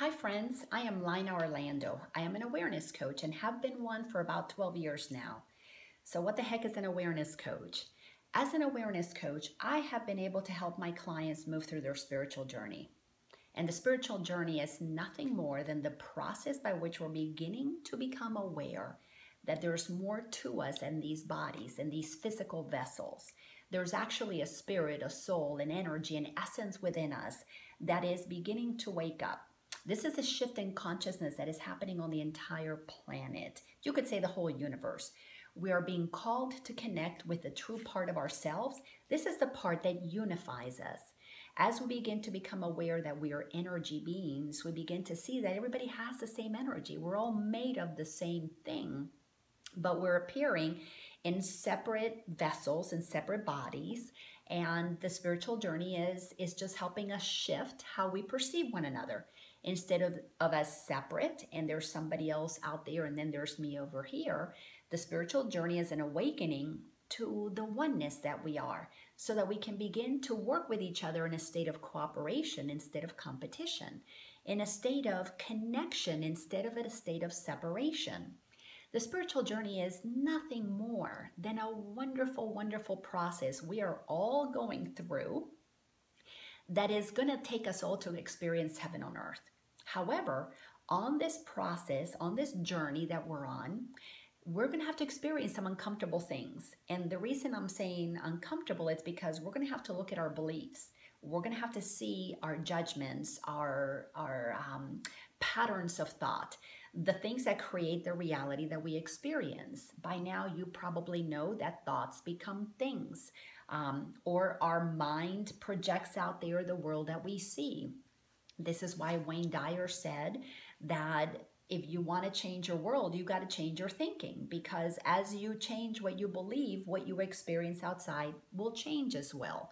Hi friends, I am Lina Orlando. I am an awareness coach and have been one for about 12 years now. So what the heck is an awareness coach? As an awareness coach, I have been able to help my clients move through their spiritual journey. And the spiritual journey is nothing more than the process by which we're beginning to become aware that there's more to us than these bodies and these physical vessels. There's actually a spirit, a soul, an energy, an essence within us that is beginning to wake up. This is a shift in consciousness that is happening on the entire planet. You could say the whole universe. We are being called to connect with the true part of ourselves. This is the part that unifies us. As we begin to become aware that we are energy beings, we begin to see that everybody has the same energy. We're all made of the same thing, but we're appearing in separate vessels and separate bodies. And the spiritual journey is just helping us shift how we perceive one another. Instead of us separate and there's somebody else out there and then there's me over here, the spiritual journey is an awakening to the oneness that we are, so that we can begin to work with each other in a state of cooperation instead of competition, in a state of connection instead of a state of separation. The spiritual journey is nothing more than a wonderful, wonderful process we are all going through that is going to take us all to experience heaven on earth. However, on this process, on this journey that we're on, we're going to have to experience some uncomfortable things. And the reason I'm saying uncomfortable is because we're going to have to look at our beliefs. We're going to have to see our judgments, our patterns of thought, the things that create the reality that we experience. By now, you probably know that thoughts become things, or our mind projects out there the world that we see. This is why Wayne Dyer said that if you want to change your world, you got to change your thinking, because as you change what you believe, what you experience outside will change as well.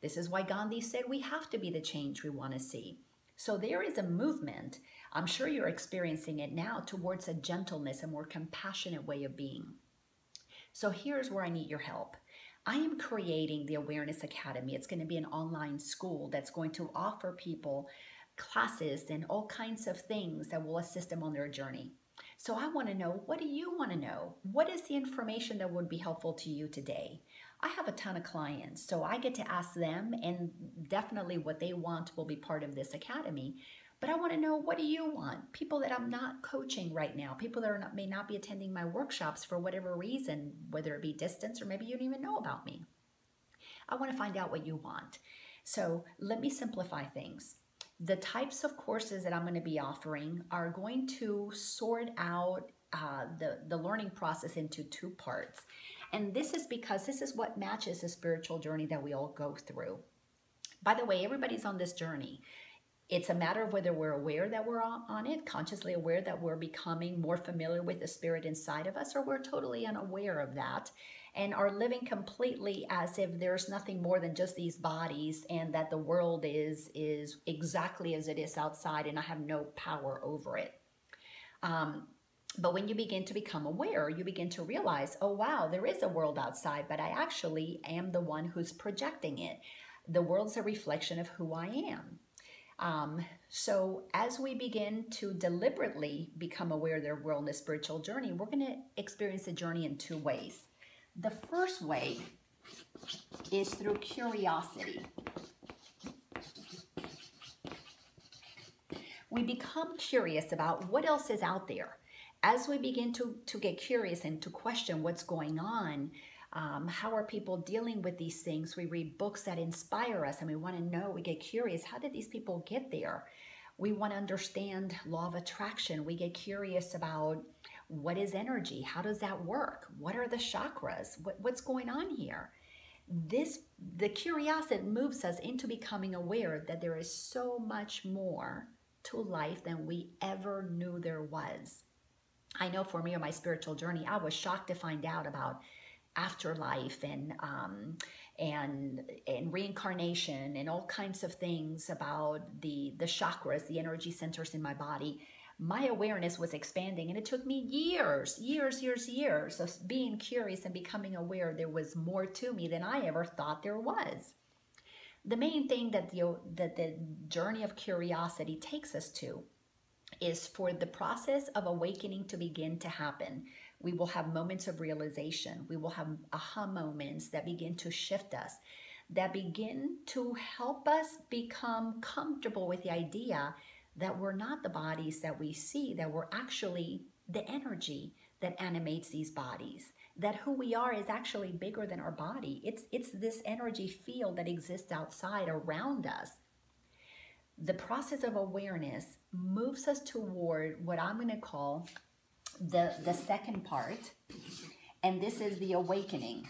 This is why Gandhi said we have to be the change we want to see. So there is a movement, I'm sure you're experiencing it now, towards a gentleness, a more compassionate way of being. So here's where I need your help. I am creating the Awareness Academy. It's going to be an online school that's going to offer people classes and all kinds of things that will assist them on their journey. So I want to know, what do you want to know? What is the information that would be helpful to you today? I have a ton of clients, so I get to ask them, and definitely what they want will be part of this academy. But I want to know, what do you want? People that I'm not coaching right now, people that may not be attending my workshops for whatever reason, whether it be distance or maybe you don't even know about me. I want to find out what you want. So let me simplify things. The types of courses that I'm going to be offering are going to sort out the learning process into two parts. And this is because this is what matches the spiritual journey that we all go through. By the way, everybody's on this journey. It's a matter of whether we're aware that we're on it, consciously aware that we're becoming more familiar with the spirit inside of us, or we're totally unaware of that and are living completely as if there's nothing more than just these bodies, and that the world is exactly as it is outside and I have no power over it. But when you begin to become aware, you begin to realize, oh wow, there is a world outside, but I actually am the one who's projecting it. The world's a reflection of who I am. So as we begin to deliberately become aware of their world in the spiritual journey, we're going to experience the journey in two ways. The first way is through curiosity. We become curious about what else is out there. As we begin to get curious and to question what's going on, how are people dealing with these things? We read books that inspire us and we want to know, we get curious, how did these people get there? We want to understand law of attraction. We get curious about what is energy? How does that work? What are the chakras? What's going on here? The curiosity moves us into becoming aware that there is so much more to life than we ever knew there was. I know for me on my spiritual journey, I was shocked to find out about afterlife and reincarnation and all kinds of things about the chakras, the energy centers in my body. My awareness was expanding, and it took me years of being curious and becoming aware there was more to me than I ever thought there was. The main thing that the journey of curiosity takes us to is for the process of awakening to begin to happen. We will have moments of realization. We will have aha moments that begin to shift us, that begin to help us become comfortable with the idea that we're not the bodies that we see, that we're actually the energy that animates these bodies, that who we are is actually bigger than our body. It's this energy field that exists outside around us. The process of awareness moves us toward what I'm going to call the second part, and this is the awakening.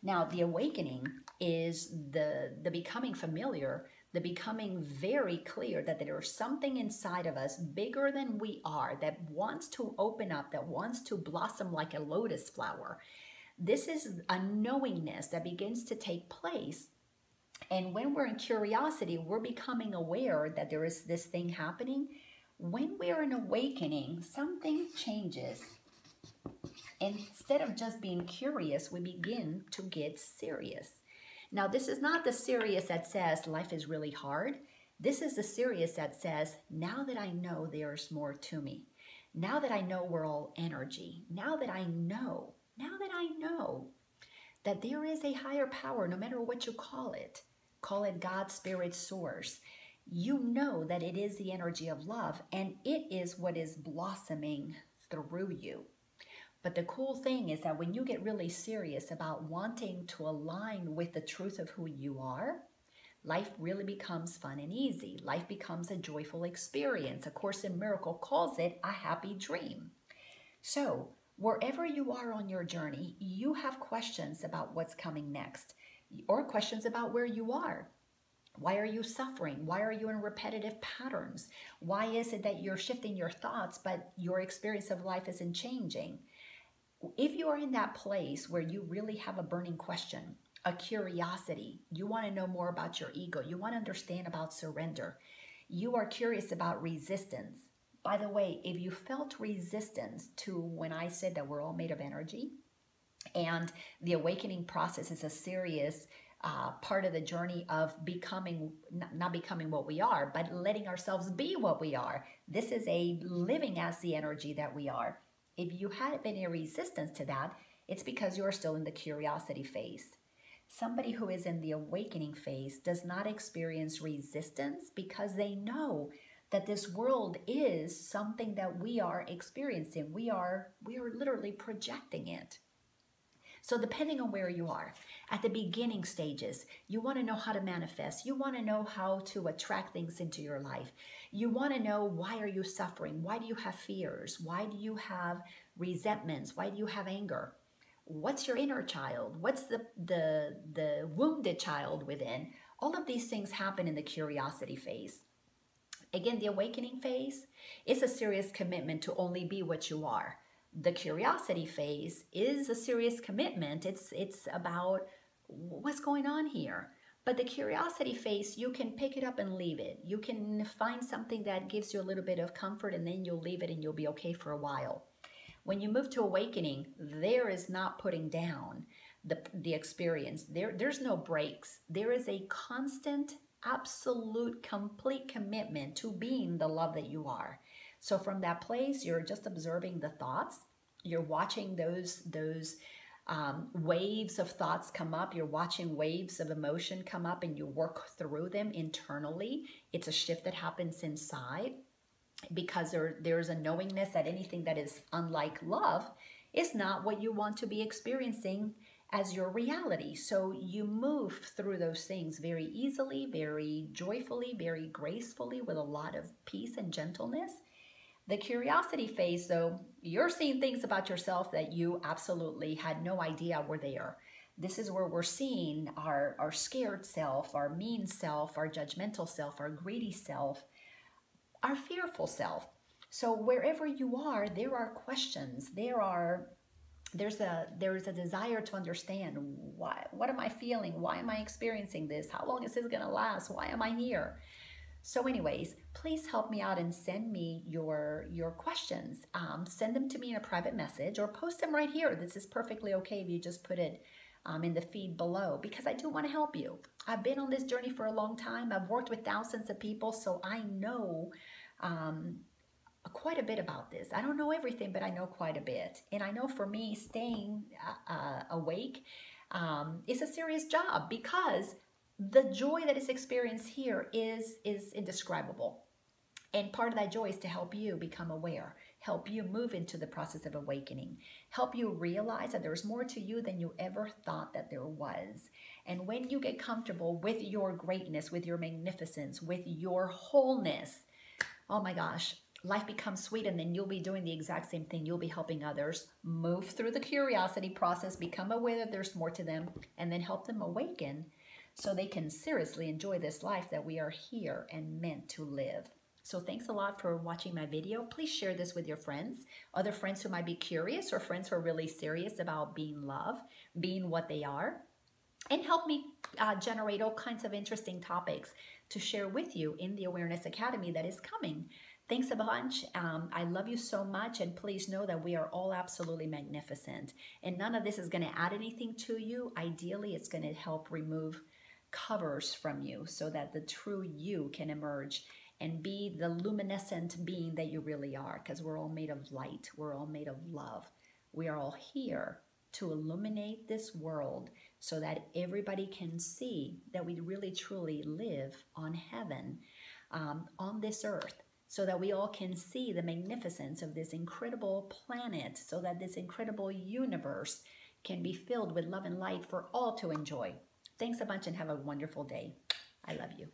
Now, the awakening is the becoming familiar, the becoming very clear that there is something inside of us bigger than we are, that wants to open up, that wants to blossom like a lotus flower. This is a knowingness that begins to take place. And when we're in curiosity, we're becoming aware that there is this thing happening. When we're in awakening, something changes. Instead of just being curious, we begin to get serious. Now, this is not the serious that says life is really hard. This is the serious that says, now that I know there's more to me, now that I know we're all energy, now that I know that there is a higher power, no matter what you call it God, spirit, source, you know that it is the energy of love, and it is what is blossoming through you. But the cool thing is that when you get really serious about wanting to align with the truth of who you are, life really becomes fun and easy. Life becomes a joyful experience. A Course in Miracles calls it a happy dream. So wherever you are on your journey, you have questions about what's coming next, or questions about where you are. Why are you suffering? Why are you in repetitive patterns? Why is it that you're shifting your thoughts, but your experience of life isn't changing? If you are in that place where you really have a burning question, a curiosity, you want to know more about your ego, you want to understand about surrender, you are curious about resistance. By the way, if you felt resistance to when I said that we're all made of energy, and the awakening process is a serious part of the journey of becoming, not becoming what we are, but letting ourselves be what we are. This is a living as the energy that we are. If you had been in resistance to that, it's because you're still in the curiosity phase. Somebody who is in the awakening phase does not experience resistance because they know that this world is something that we are experiencing. We are literally projecting it. So depending on where you are, at the beginning stages, you want to know how to manifest. You want to know how to attract things into your life. You want to know, why are you suffering? Why do you have fears? Why do you have resentments? Why do you have anger? What's your inner child? What's the wounded child within? All of these things happen in the curiosity phase. Again, the awakening phase is a serious commitment to only be what you are. The curiosity phase is a serious commitment. It's about what's going on here. But the curiosity phase, you can pick it up and leave it. You can find something that gives you a little bit of comfort, and then you'll leave it and you'll be okay for a while. When you move to awakening, there is not putting down the experience. There's no breaks. There is a constant, absolute, complete commitment to being the love that you are. So from that place, you're just observing the thoughts. You're watching those waves of thoughts come up. You're watching waves of emotion come up, and you work through them internally. It's a shift that happens inside, because there's a knowingness that anything that is unlike love is not what you want to be experiencing as your reality. So you move through those things very easily, very joyfully, very gracefully, with a lot of peace and gentleness. The curiosity phase, though, you're seeing things about yourself that you absolutely had no idea were there. This is where we're seeing our scared self, our mean self, our judgmental self, our greedy self, our fearful self. So wherever you are, there are questions. There's a desire to understand, what am I feeling? Why am I experiencing this? How long is this going to last? Why am I here? So anyways, please help me out and send me your questions. Send them to me in a private message, or post them right here. This is perfectly okay if you just put it in the feed below, because I do want to help you. I've been on this journey for a long time. I've worked with thousands of people, so I know quite a bit about this. I don't know everything, but I know quite a bit. And I know for me, staying awake is a serious job, because the joy that is experienced here is indescribable. And part of that joy is to help you become aware, help you move into the process of awakening, help you realize that there's more to you than you ever thought that there was. And when you get comfortable with your greatness, with your magnificence, with your wholeness, oh my gosh, life becomes sweet, and then you'll be doing the exact same thing. You'll be helping others move through the curiosity process, become aware that there's more to them, and then help them awaken so they can seriously enjoy this life that we are here and meant to live. So thanks a lot for watching my video. Please share this with your friends, other friends who might be curious, or friends who are really serious about being love, being what they are, and help me generate all kinds of interesting topics to share with you in the Awareness Academy that is coming. Thanks a bunch. I love you so much, and please know that we are all absolutely magnificent, and none of this is going to add anything to you. Ideally, it's going to help remove covers from you so that the true you can emerge and be the luminescent being that you really are, because we're all made of light. We're all made of love. We are all here to illuminate this world so that everybody can see that we really truly live on heaven, on this earth, so that we all can see the magnificence of this incredible planet, so that this incredible universe can be filled with love and light for all to enjoy. Thanks a bunch, and have a wonderful day. I love you.